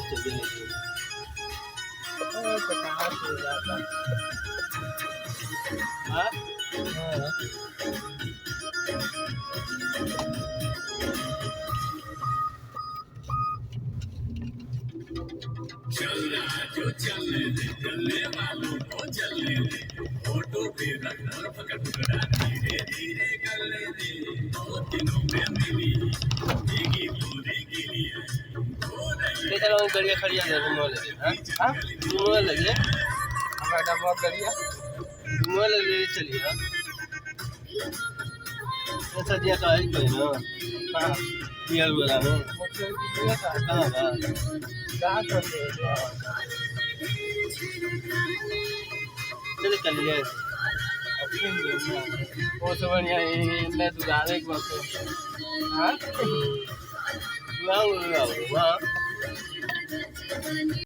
चलिए तो कहाँ से जाता हाँ हाँ चलना जो चलने दे चलने वालों को चलने दे फोटो पे रख बर्फ का टुकड़ा धीरे धीरे गलने दे 2 दिनों में मिली भीगी पूरी गिलिया ये चलो वो गाड़ियाँ खड़ी आ जाए घूमने लगे हाँ हाँ घूमने लगे हमारा डब्बा करिए घूमने लगे चलिए हाँ ऐसा दिया तो आई कोई ना हाँ बियर वाला ना मुझे दिया था कहाँ बा कहाँ करते हैं चले चलिए वो सब बढ़िया इन्हें दुरारे के वक्त हाँ वाह वाह वाह